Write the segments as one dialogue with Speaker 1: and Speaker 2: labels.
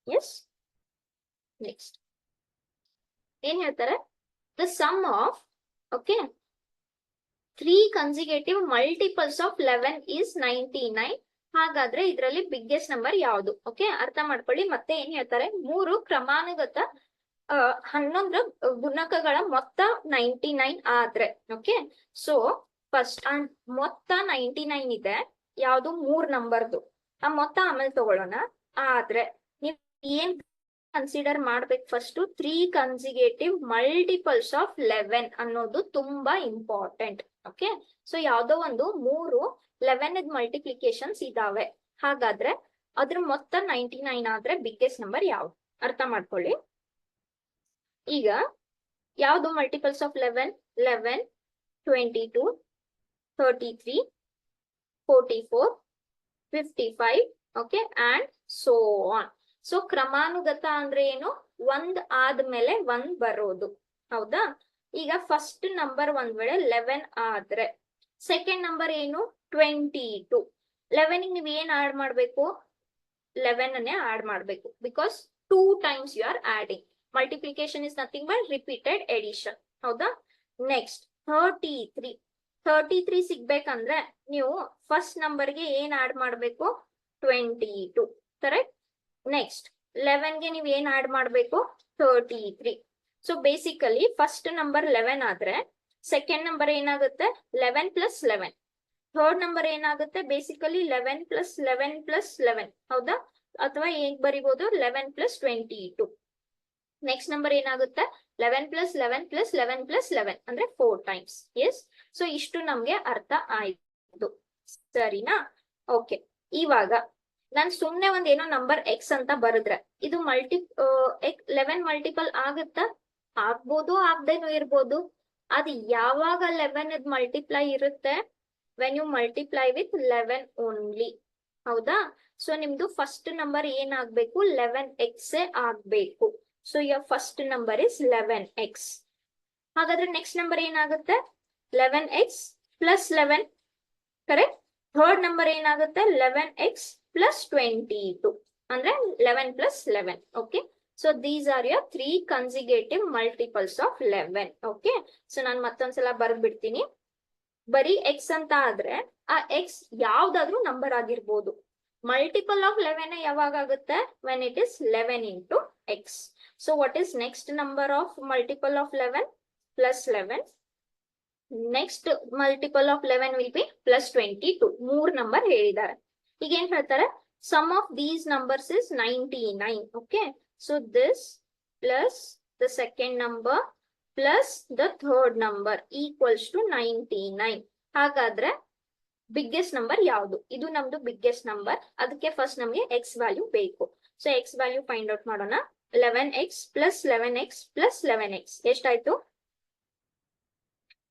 Speaker 1: S next ಏನ್ ಹೇಳ್ತಾರೆ, the sum of okay 3 consecutive multiples of 11 is 99. ಹಾಗಾದ್ರೆ ಇದರಲ್ಲಿ ಬಿಗ್ಗೆಸ್ಟ್ ನಂಬರ್ ಯಾವುದು? ಓಕೆ, ಅರ್ಥ ಮಾಡ್ಕೊಳ್ಳಿ. ಮತ್ತೆ ಏನ್ ಹೇಳ್ತಾರೆ, 3 ಕ್ರಮಾನುಗತ 11 ಗುಣಕಗಳ ಮೊತ್ತ 99 ಆದ್ರೆ, ಓಕೆ, ಸೊ ಫಸ್ಟ್ ಮೊತ್ತ 99 ಇದೆ, ಯಾವ್ದು 3 ನಂಬರ್ದು. ಆ ಮೊತ್ತ ಆಮೇಲೆ ತಗೊಳ್ಳೋಣ. ಆದ್ರೆ ನೀವ್ ಏನ್ ಕನ್ಸಿಡರ್ ಮಾಡ್ಬೇಕು, ಫಸ್ಟ್ 3 consecutive multiples of 11 ಅನ್ನೋದು ತುಂಬಾ ಇಂಪಾರ್ಟೆಂಟ್. ಓಕೆ, ಸೊ ಯಾವ್ದೋ ಒಂದು 3 11 ಮಲ್ಟಿಪ್ಲಿಕೇಶನ್ಸ್ ಇದಾವೆ. ಹಾಗಾದ್ರೆ ಅದ್ರ ಮೊತ್ತ 99 ಆದ್ರೆ ಬಿಗ್ಗೆಸ್ಟ್ ನಂಬರ್ ಯಾವ್ದು? ಅರ್ಥ ಮಾಡ್ಕೊಳ್ಳಿ. ಈಗ ಯಾವ್ದು multiples of 11? 11, 22, 33, 44, 55, okay, and so on. So ಕ್ರಮಾನುಗತ ಅಂದ್ರೆ ಏನು? ಒಂದ್ ಆದ್ಮೇಲೆ ಒಂದ್ ಬರೋದು, ಹೌದಾ? ಈಗ ಫಸ್ಟ್ ನಂಬರ್ ಒಂದ್ ವೇಳೆ 11 ಆದ್ರೆ ಸೆಕೆಂಡ್ ನಂಬರ್ ಏನು? 22. 11 ನೀವ್ ಏನ್ ಆಡ್ ಮಾಡ್ಬೇಕು? 11 ಅನ್ನೇ ಆಡ್ ಮಾಡ್ಬೇಕು, because 2 times you are adding. Multiplication is nothing but repeated addition, ಹೌದಾ? ನೆಕ್ಸ್ಟ್ 33 ಸಿಗ್ಬೇಕಂದ್ರೆ ನೀವು ಫಸ್ಟ್ ನಂಬರ್ಗೆ ಏನ್ ಆಡ್ ಮಾಡ್ಬೇಕು? 22, ಕರೆಕ್ಟ್? ನೆಕ್ಸ್ಟ್ 11 ಗೆ ನೀವ್ ಏನ್ ಆಡ್ ಮಾಡ್ಬೇಕು? 33. ಸೊ ಬೇಸಿಕಲಿ ಫಸ್ಟ್ ನಂಬರ್ 11 ಆದ್ರೆ ಸೆಕೆಂಡ್ ನಂಬರ್ ಏನಾಗುತ್ತೆ? 11 + 11. ಥರ್ಡ್ ನಂಬರ್ ಏನಾಗುತ್ತೆ? ಬೇಸಿಕಲಿ 11 + 11 + 11, ಹೌದಾ? ಅಥವಾ ಹೇಗ್ ಬರಿಬಹುದು? 11 + 22. ನೆಕ್ಸ್ಟ್ ನಂಬರ್ ಏನಾಗುತ್ತೆ? 11 + 11 + 11 + 11 ಅಂದ್ರೆ 4 times. ಎಸ್, ಸೊ ಇಷ್ಟು ನಮ್ಗೆ ಅರ್ಥ ಆಯ್ತು, ಸರಿನಾ? ಓಕೆ, ಇವಾಗ ನಾನ್ ಸುಮ್ನೆ ಒಂದ್ ಏನೋ ನಂಬರ್ ಎಕ್ಸ್ ಅಂತ ಬರೆದ್ರೆ ಇದು 11 ಮಲ್ಟಿಪಲ್ ಆಗುತ್ತಾ? ಆಗ್ಬೋದು, ಆಗ್ದೇನೂ ಇರ್ಬೋದು. ಅದು ಯಾವಾಗ 11 ಮಲ್ಟಿಪ್ಲೈ ಇರುತ್ತೆ? When you multiply with 11 only, ಹೌದಾ? ಸೊ ನಿಮ್ದು ಫಸ್ಟ್ ನಂಬರ್ ಏನಾಗ್ಬೇಕು? 11x ಆಗ್ಬೇಕು. So your first number is 11x. ಹಾಗಾದ್ರೆ ನೆಕ್ಸ್ಟ್ ನಂಬರ್ ಏನಾಗುತ್ತೆ? 11x + 11, correct? ಥರ್ಡ್ ನಂಬರ್ ಏನಾಗುತ್ತೆ? 11x + 22 ಅಂದ್ರೆ 11 + 11. Okay, so these are your 3 consecutive multiples of 11. Okay, so ನಾನು ಮತ್ತೊಂದ್ಸಲ ಬರ್ದ್ಬಿಡ್ತೀನಿ. ಬರೀ ಎಕ್ಸ್ ಅಂತ ಆದ್ರೆ ಆ ಎಕ್ಸ್ ಯಾವ್ದಾದ್ರು ನಂಬರ್ ಆಗಿರ್ಬೋದು. ಮಲ್ಟಿಪಲ್ ಆಫ್ 11 ಯಾವಾಗ ಆಗುತ್ತೆ? When it is 11 into x. So what is next number of multiple of 11? +11. Next multiple of 11 will be +22. 3 number ಹೇಳಿದ್ದಾರೆ. ಈಗ ಏನ್ ಹೇಳ್ತಾರೆ? Sum of these numbers is 99. Okay, so this plus the second number plus the third number equals to 99. ಹಾಗಾದ್ರೆ biggest number ಯಾವುದು? ಇದು ನಮ್ದು biggest number. ಅದಕ್ಕೆ first ನಮ್ಗೆ ಎಕ್ಸ್ ವ್ಯಾಲ್ಯೂ ಬೇಕು. So x value find out ಮಾಡೋಣ. 11x + 11x + 11x ಎಷ್ಟಾಯ್ತು?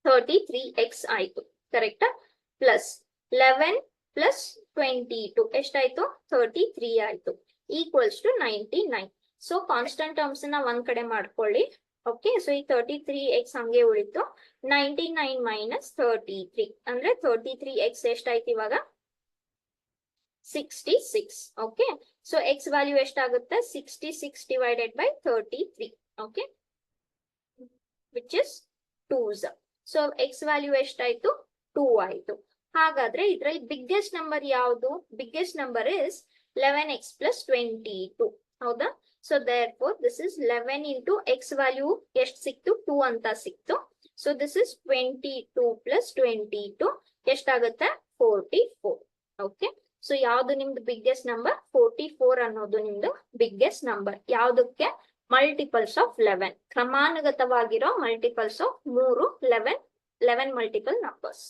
Speaker 1: 33x ಆಯ್ತು, ಕರೆಕ್ಟಾ? ಪ್ಲಸ್ 11 + 22 ಎಷ್ಟಾಯ್ತು? 33 ಆಯ್ತು, equals to 99. So constant terms ನ ಒಂದ್ ಕಡೆ ಮಾಡ್ಕೊಳ್ಳಿ. ಓಕೆ, ಸೊ ಈ 33x ಹಂಗೆ ಉಳಿತು. 99 - 33 ಅಂದ್ರೆ 33x ಎಷ್ಟಾಯ್ತು ಇವಾಗ? 66. ಓಕೆ, ಸೊ ಎಕ್ಸ್ ವ್ಯಾಲ್ಯೂ ಎಷ್ಟಾಗುತ್ತೆ? 66 divided by 33. Okay, which is 2s. So x value ಎಷ್ಟಾಯ್ತು? 2 ಆಯ್ತು. ಹಾಗಾದ್ರೆ ಇದ್ರಲ್ಲಿ ಬಿಗ್ಗೆಸ್ಟ್ ನಂಬರ್ ಯಾವುದು? ಬಿಗ್ಗೆಸ್ಟ್ ನಂಬರ್ ಇಸ್ 11x + 22, ಹೌದಾ? So therefore this is 11 into x value ಎಷ್ಟು ಸಿಕ್ತು? 2 ಅಂತ ಸಿಕ್ತು. ಸೊ ದಿಸ್ ಇಸ್ 22 + 22 ಎಷ್ಟಾಗುತ್ತೆ? 44. ಓಕೆ, ಸೊ ಯಾವ್ದು ನಿಮ್ದು ಬಿಗ್ಗೆಸ್ಟ್ ನಂಬರ್? 44 ಅನ್ನೋದು ನಿಮ್ದು ಬಿಗ್ಗೆಸ್ಟ್ ನಂಬರ್. ಯಾವ್ದಕ್ಕೆ? ಮಲ್ಟಿಪಲ್ಸ್ ಆಫ್ 11, ಕ್ರಮಾನುಗತವಾಗಿರೋ ಮಲ್ಟಿಪಲ್ಸ್ ಆಫ್ 3 11 ಮಲ್ಟಿಪಲ್ ನಂಬರ್ಸ್.